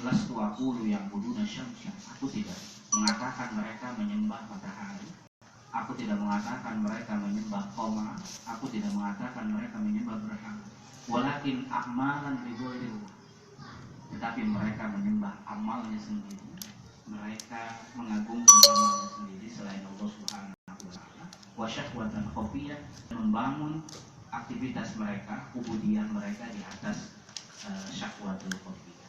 lastu aqulu ya'buduna syamsan. Aku tidak mengatakan mereka menyembah matahari. Aku tidak mengatakan mereka menyembah qamar. Aku tidak mengatakan mereka menyembah berhala. Walakin a'malan li ghairillah. Tetapi mereka menyembah amalnya sendiri. Mereka mengagungkan amalnya sendiri selain Allah Subhanahu wa taala. Wa syahwatan khafiyah, membangun aktivitas mereka, ubudiyah mereka di atas syahwatul khafiyah.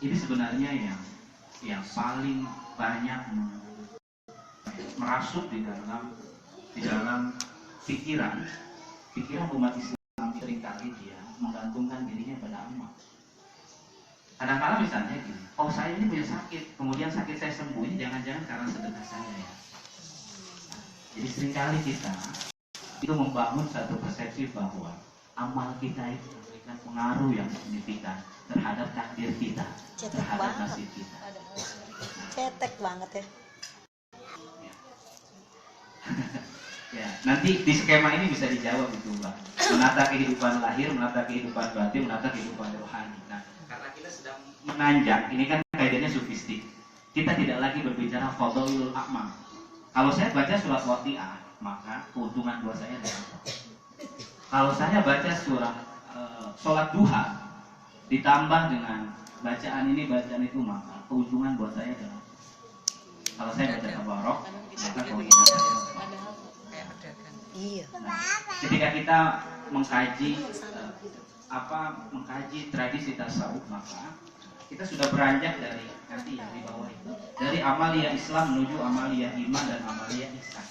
Ini sebenarnya yang paling banyak merasuk di dalam pikiran umat Islam. Seringkali dia menggantungkan dirinya pada amal. Kadang-kadang misalnya gini, oh saya ini punya sakit, kemudian sakit saya sembuh, ini jangan-jangan karena sedekah saya ya. Jadi seringkali kita itu membangun satu persepsi bahwa amal kita itu memberikan pengaruh yang signifikan terhadap takdir kita, terhadap nasib kita. Cetek banget ya. Ya, nanti di skema ini bisa dijawab itu Mbak. Menata kehidupan lahir, menata kehidupan batin, menata kehidupan rohani. Nah, karena kita sedang menanjak, ini kan kaidahnya sufistik. Kita tidak lagi berbicara fadhailul a'mal. Kalau saya baca surat Waqiah, maka keuntungan buat saya adalah apa? Kalau saya baca surah sholat duha ditambah dengan bacaan ini bacaan itu, maka keuntungan buat saya adalah apa? Kalau saya baca tabarok, maka keuntungan saya Iya. Nah, ketika kita mengkaji tradisi tasawuf, maka kita sudah beranjak dari nanti yang di bawah itu, dari amaliyah Islam menuju amaliyah iman dan amaliyah ihsan.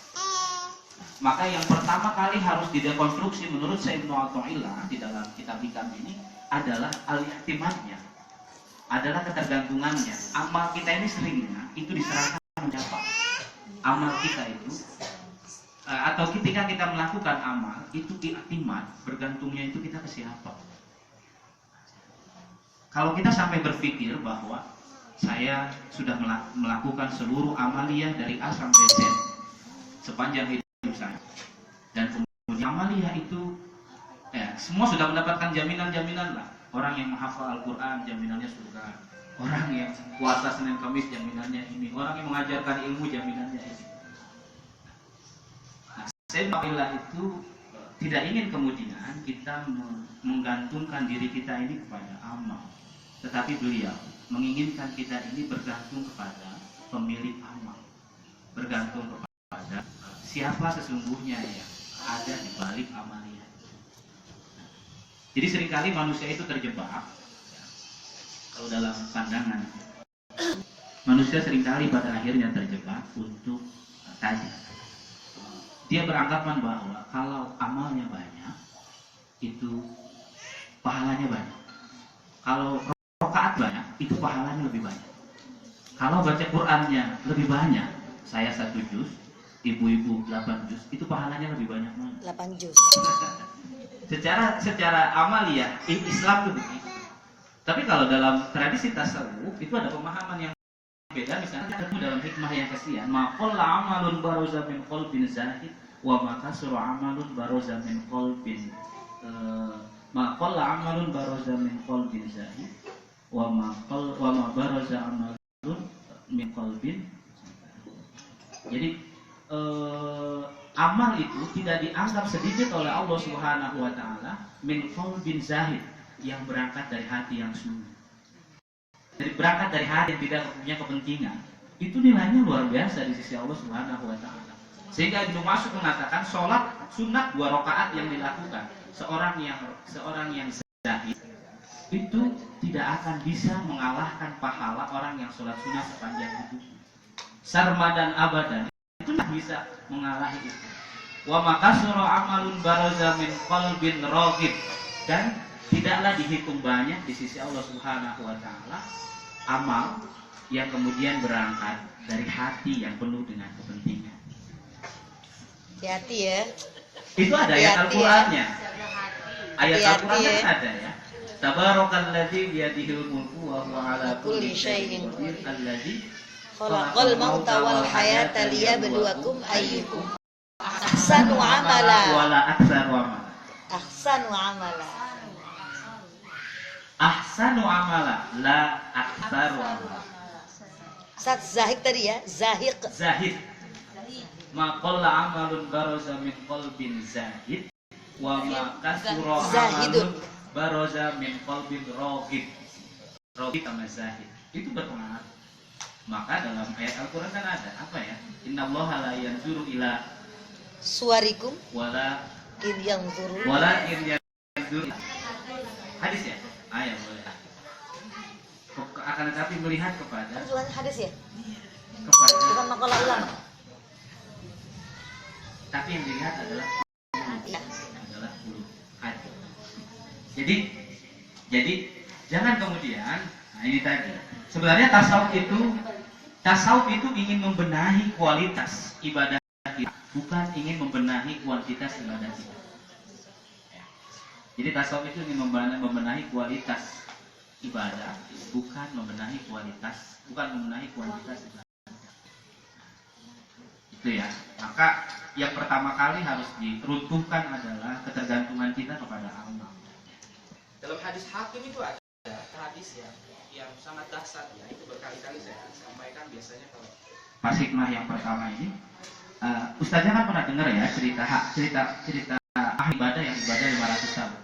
Maka yang pertama kali harus didekonstruksi menurut Syekh Ibnu Athaillah di dalam kitab Hikam ini adalah al-i'timadnya, adalah ketergantungannya. Amal kita ini seringnya itu diserahkan kepada siapa? Amal kita itu atau ketika kita melakukan amal itu i'timad, bergantungnya itu kita ke siapa? Kalau kita sampai berpikir bahwa saya sudah melakukan seluruh amaliyah dari A sampai Z sepanjang hidup saya, dan kemudian amaliyah itu semua sudah mendapatkan jaminan-jaminan lah. Orang yang menghafal Al-Quran jaminannya surga, orang yang puasa Senin Kamis jaminannya ini, orang yang mengajarkan ilmu jaminannya ini. Alhamdulillah itu tidak ingin kemudian kita menggantungkan diri kita ini kepada amal, tetapi beliau menginginkan kita ini bergantung kepada pemilik amal, bergantung kepada siapa sesungguhnya yang ada di balik amaliyah. Jadi seringkali manusia itu terjebak, kalau dalam pandangan manusia seringkali pada akhirnya terjebak untuk tadi. Dia beranggapan bahwa kalau amalnya banyak, itu pahalanya banyak. Kalau rakaat banyak, itu pahalanya lebih banyak. Kalau baca Qur'annya lebih banyak, saya 1 juz, ibu-ibu 8 juz, itu pahalanya lebih banyak mana? 8 juz. Secara amaliyah, Islam itu begitu. Tapi kalau dalam tradisi tasawuf, itu ada pemahaman yang beda. Misalnya dalam hikmah yang kesian, ma qalla amalun baroza min qalbin zahid wa ma kasra amalun baroza min qalbin ma qalla amalun baroza min qalbin zahid wa ma baroza amalun min qalbin. Jadi amal itu tidak dianggap sedikit oleh Allah Subhanahu wa taala min qalbin zahid, yang berangkat dari hati yang sunyi. Jadi berangkat dari hati yang tidak punya kepentingan, itu nilainya luar biasa di sisi Allah Subhanahu wa taala. Sehingga Ibnu Mas'ud mengatakan sholat sunat 2 rakaat yang dilakukan seorang yang zahid itu tidak akan bisa mengalahkan pahala orang yang sholat sunat sepanjang hidup. Sarmadan abadan itu tidak bisa mengalahi itu. Wa makasura amalun baraza min qalbin raghib, dan tidaklah dihitung banyak di sisi Allah Subhanahu wa taala amal yang kemudian berangkat dari hati yang penuh dengan kepentingan. Hati-hati ya. Itu ada ayat Al-Qur'annya. Ayat Al-Qur'annya kan ada ya. Tabarakalladzi biyadihil mulku wa huwa ala kulli syai'in qadir alladzi khalaqal mauta wal hayata liyabluwakum ayyukum ahsanu amala. Wala ahsanu amala. Ahsanu amala. Ahsanu amala, la aktsaru amala. Sat zahik tadi ya, zahik. Zahid. Ma qalla amalun baraza min qalbin zahid wa ma kasura amalun baraza min qalbin raghib. Raghib sama zahid itu berpengaruh. Maka dalam ayat Al-Qur'an kan ada apa ya? Innallaha la yanzuru ila suwarikum wala in yanzuru. yanzuru. Hadis ya? Ayat boleh. Akan tetapi melihat kepada Hadis ya? kepada Bukan makalah ulama. Tapi yang dilihat adalah bulu hati. Jadi jangan kemudian, nah ini tadi. Sebenarnya tasawuf itu ingin membenahi kualitas ibadah kita, bukan ingin membenahi kuantitas ibadah kita. Jadi tasawuf itu ingin membenahi kualitas ibadah, bukan membenahi kuantitas ibadah. Itu ya. Maka yang pertama kali harus diruntuhkan adalah ketergantungan kita kepada Allah. Dalam hadis Hakim itu ada hadis yang sangat dahsyat ya, itu berkali-kali saya sampaikan biasanya kalau pas hikmah yang pertama ini. Ustaznya kan pernah dengar ya cerita ahli ibadah yang ibadah 500 tahun.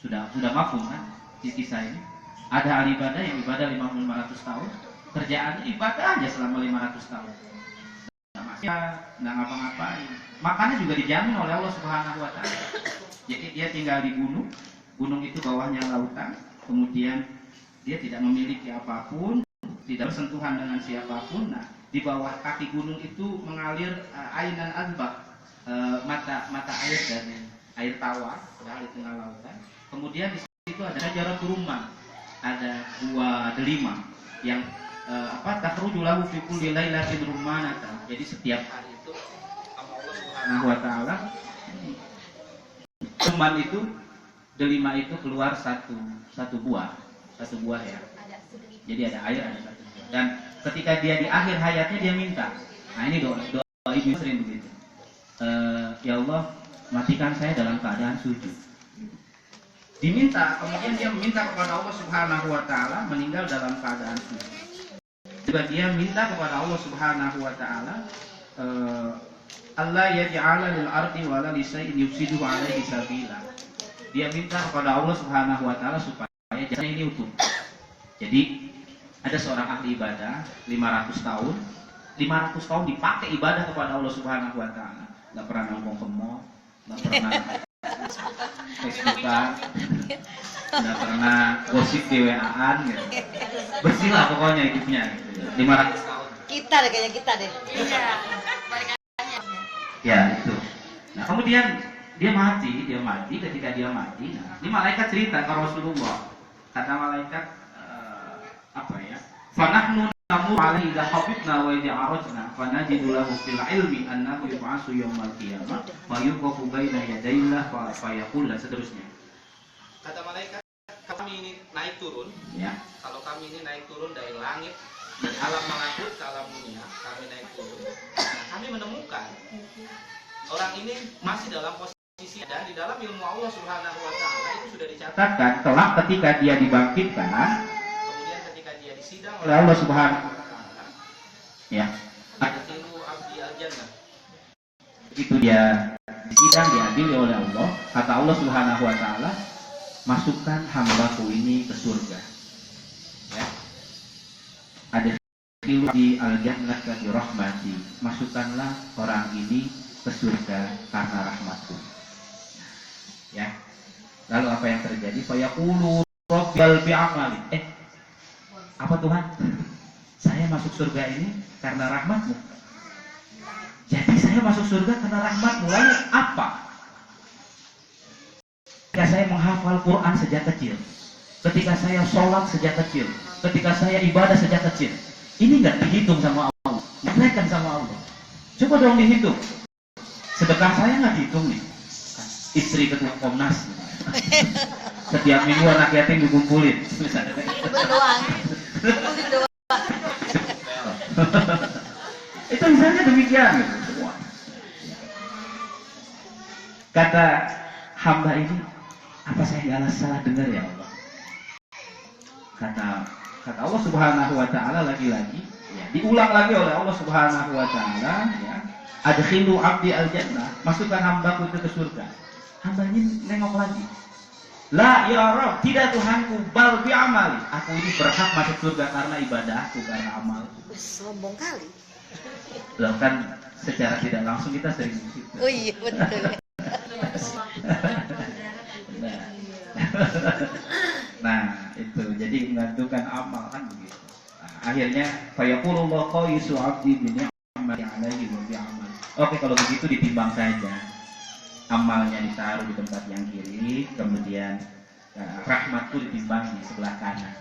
Sudah mafhum kan di kisah ini? Ada ahli ibadah yang ibadah 500 tahun, kerjaannya ibadah aja selama 500 tahun. Nggak ngapa-ngapain. Makannya juga dijamin oleh Allah Subhanahu wa Ta'ala. Jadi dia tinggal di gunung itu bawahnya lautan, kemudian dia tidak memiliki apapun, tidak bersentuhan dengan siapapun. Nah, di bawah kaki gunung itu mengalir ainan azbah, mata air dari air tawar ya, di tengah lautan. Kemudian di situ ada jarak rumah, ada buah delima yang takhruju lahu fi kulli lailatin rummanatan. Jadi setiap hari itu sama Allah Subhanahu wa Ta'ala rumman itu delima itu keluar satu buah ya. Jadi ada air, ada satu buah. Dan ketika dia di akhir hayatnya dia minta. Nah ini doa ibu sering begitu. Ya Allah, matikan saya dalam keadaan sujud. Diminta, kemudian dia meminta kepada Allah Subhanahu wa Ta'ala meninggal dalam keadaan sujud. Juga dia minta kepada Allah Subhanahu wa Ta'ala Allah yaj'ala lil ardi wala li shay'in yufsidu 'alaihi sabila. Dia minta kepada Allah Subhanahu wa Ta'ala supaya jasanya ini utuh. Jadi ada seorang ahli ibadah 500 tahun dipakai ibadah kepada Allah Subhanahu wa Ta'ala. Enggak pernah nongkrong ke mall, enggak pernah Facebookan, enggak pernah gosip di WA-an gitu. Bersih lah pokoknya hidupnya gitu. 500 tahun. Kita deh kayaknya kita deh. Iya. Ya itu. Nah kemudian dia mati. Ketika dia mati, nah, ini malaikat cerita ke Rasulullah. Kata malaikat fanahnu namur alaihi idza habibna wa idza arajna fanajidu lahu fil ilmi annahu yub'atsu yaumal qiyamah fa yuqafu baina yadayillah fa yaqul dan seterusnya. Kata malaikat, kami ini naik turun ya. Kalau kami ini naik turun dari langit dari alam malakut ke alam dunia, kami naik turun. Nah, kami menemukan orang ini masih dalam posisi dan di dalam ilmu Allah Subhanahu wa Ta'ala itu sudah dicatatkan kelak ketika dia dibangkitkan, kemudian ketika dia disidang oleh Allah Subhanahu wa Ta'ala ya, adkhilu abdi al-jannah. Begitu dia disidang, diadili oleh Allah, kata Allah Subhanahu wa Ta'ala, masukkan hambaku ini ke surga ya. Adkhilu di al-jannah bi rahmati, masukkanlah orang ini ke surga karena rahmatku ya. Lalu apa yang terjadi? Fayaqulu rabbil bi'amali. Apa Tuhan? Saya masuk surga ini karena rahmatmu. Jadi saya masuk surga karena rahmatmu. Lalu apa? Ketika saya menghafal Quran sejak kecil, ketika saya sholat sejak kecil, ketika saya ibadah sejak kecil, ini nggak dihitung sama Allah, dinaikkan sama Allah. Coba dong dihitung. Sedekah saya nggak dihitung nih. Istri ketua Komnas. Setiap minggu anak yatim dikumpulin. Doang. Itu misalnya demikian gitu. Kata hamba ini, apa saya nggak salah dengar ya Allah? Kata Allah Subhanahu wa taala lagi-lagi, ya, diulang lagi oleh Allah Subhanahu wa taala, ya. Adkhilu 'abdi al-jannah, masukkan hambaku itu ke surga. Hambanya nengok lagi. La ya Rabb, tidak Tuhanku, bal bi amali. Aku ini berhak masuk surga karena ibadahku, karena amalku. Sombong kali. Loh kan secara tidak langsung kita sering begitu. Oh iya betul. Nah, itu jadi menggantungkan amal kan begitu. Nah, akhirnya fayaqulullahu qaisu 'abdi bi ni'mati 'alaihi wa bi amal. Oke, kalau begitu ditimbang saja. Amalnya ditaruh di tempat yang kiri, kemudian rahmatku ditimbang di sebelah kanan.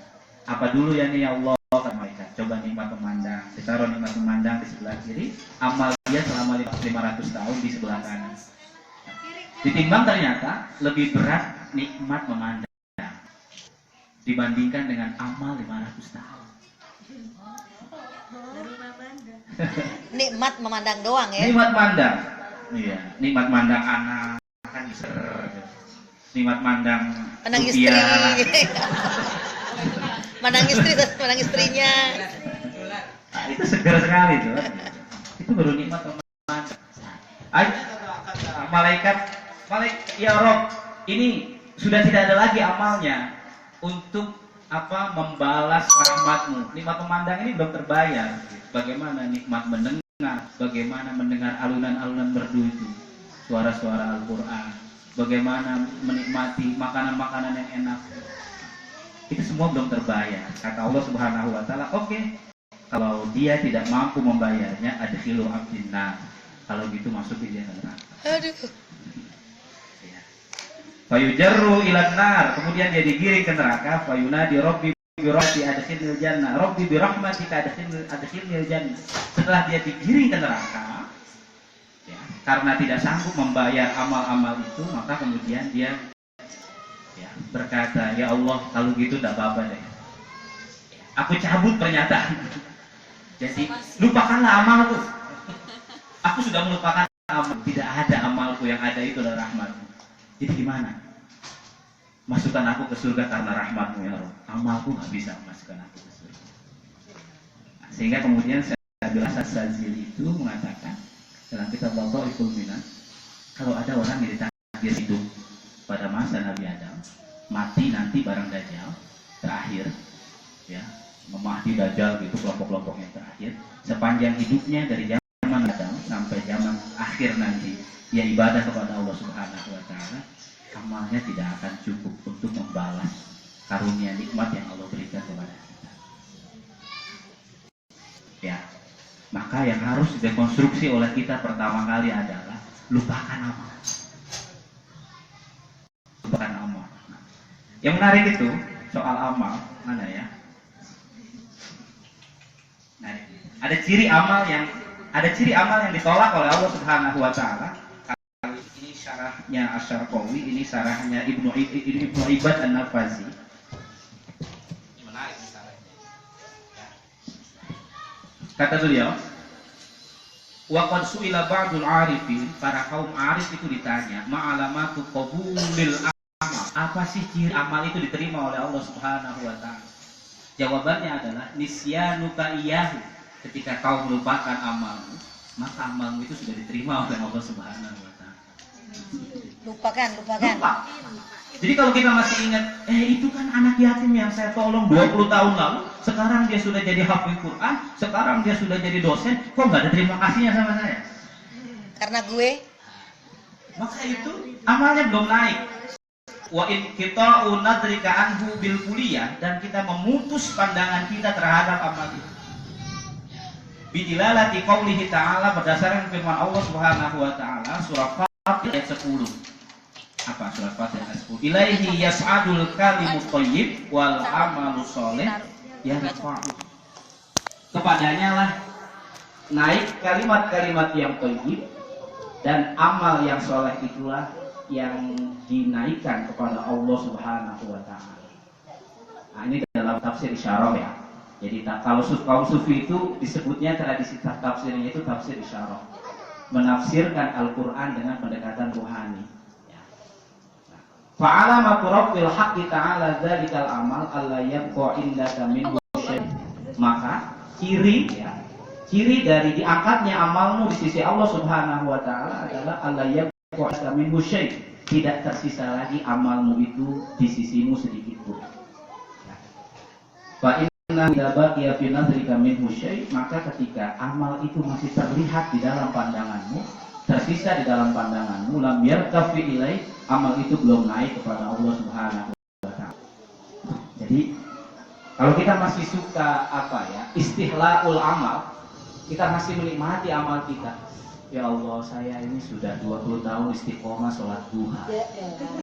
Apa dulu ya nih ya Allah, kata malaikat. Coba nikmat memandang, ditaruh nikmat memandang di sebelah kiri, amal dia selama 500 tahun di sebelah kanan. Ditimbang ternyata lebih berat nikmat memandang dibandingkan dengan amal 500 tahun. Nikmat memandang doang ya. Nikmat mandang. Iya, nikmat mandang anak kan bisa. Nikmat mandang Mandang istri. Mandang istrinya. Nah, itu segar sekali tuh. Itu baru nikmat memandang. Malaikat, ya Rob, ini sudah tidak ada lagi amalnya untuk apa membalas rahmatmu. Nikmat memandang ini belum terbayar. Bagaimana nikmat mendengar, bagaimana mendengar alunan-alunan merdu itu, suara-suara Al-Quran, bagaimana menikmati makanan-makanan yang enak. Itu semua belum terbayar. Kata Allah Subhanahu wa taala, oke, kalau dia tidak mampu membayarnya, adkhilu abdinna. Kalau gitu masuk dia ke neraka. Aduh. Fayujarru ilan nar, kemudian dia digiring ke neraka. Fayunadi Rabbi birahmati adkhilnil jannah, Rabbi birahmatika adkhilnil jannah. Setelah dia digiring ke neraka, ya, karena tidak sanggup membayar amal-amal itu, maka kemudian dia ya, berkata, ya Allah, kalau gitu tidak apa-apa deh, aku cabut pernyataan. Jadi lupakanlah amalku. Aku sudah melupakan amal. Tidak ada amalku, yang ada itu adalah rahmatmu. Jadi gimana? Masukkan aku ke surga karena rahmatmu ya Allah. Amalku nggak bisa masukkan aku ke surga. Nah, sehingga kemudian saya bilang Sazili itu mengatakan dalam kitab Dhaiful Minan, kalau ada orang yang ditakdir hidup pada masa Nabi Adam, mati nanti bareng Dajjal terakhir, ya, Mahdi Dajjal gitu kelompok-kelompok yang terakhir, sepanjang hidupnya dari zaman Adam sampai zaman akhir nanti dia ibadah kepada Allah Subhanahu wa taala, amalnya tidak akan cukup untuk membalas karunia nikmat yang Allah berikan kepada kita. Ya, maka yang harus dikonstruksi oleh kita pertama kali adalah lupakan amal. Lupakan amal. Yang menarik itu soal amal mana ya? Nah, ada ciri amal yang ditolak oleh Allah Subhanahu wa taala. Ini syarahnya Asy-Syarqawi, ini syarahnya Ibnu Ibad An-Nafazi. Ini menarik syarahnya. Ya. Kata beliau, wa qad su'ila ba'dul 'arifin, para kaum arif itu ditanya, ma'alamatu qabulil amal. Apa sih ciri amal itu diterima oleh Allah Subhanahu wa taala? Jawabannya adalah nisyanuka iyyahu. Ketika kau melupakan amalmu, maka amalmu itu sudah diterima oleh Allah Subhanahu wa taala. Lupakan. Lupa. Jadi kalau kita masih ingat, itu kan anak yatim yang saya tolong 20 tahun lalu, sekarang dia sudah jadi hafiz Quran, sekarang dia sudah jadi dosen, kok nggak ada terima kasihnya sama saya? Karena gue. Maka itu amalnya belum naik. Wa in qita'u nadrika anhu bil kulliyah, dan kita memutus pandangan kita terhadap amal itu. Bidilalati qaulihi ta'ala, berdasarkan firman Allah Subhanahu wa taala surah Fatir ayat 10. Apa surah Fatir ayat 10? Ilaihi yas'adul kalimut thayyib wal amalu sholih yarfa'u. Kepadanya lah naik kalimat-kalimat yang thayyib, dan amal yang soleh itulah yang dinaikkan kepada Allah Subhanahu wa taala. Nah, ini dalam tafsir Isyarah ya. Jadi kalau kaum sufi itu disebutnya tradisi tafsirnya itu tafsir Isyarah, menafsirkan Al-Qur'an dengan pendekatan ruhani. Fa'alamatu rabbil haqqi ta'ala dzalikal amal alla yabqa indaka minhu Maka ciri dari diangkatnya amalmu di sisi Allah Subhanahu wa taala adalah alla yabqa minhu syai'. Tidak tersisa lagi amalmu itu di sisimu sedikit pun. Fa inna idza baqiya fi nazrika minhu syai', maka ketika amal itu masih terlihat di dalam pandanganmu, tersisa di dalam pandanganmu, lam yartafi ilai, amal itu belum naik kepada Allah Subhanahu wa taala. Jadi kalau kita masih suka istihlaul amal, kita masih menikmati amal kita. Ya Allah, saya ini sudah 20 tahun istiqomah sholat duha.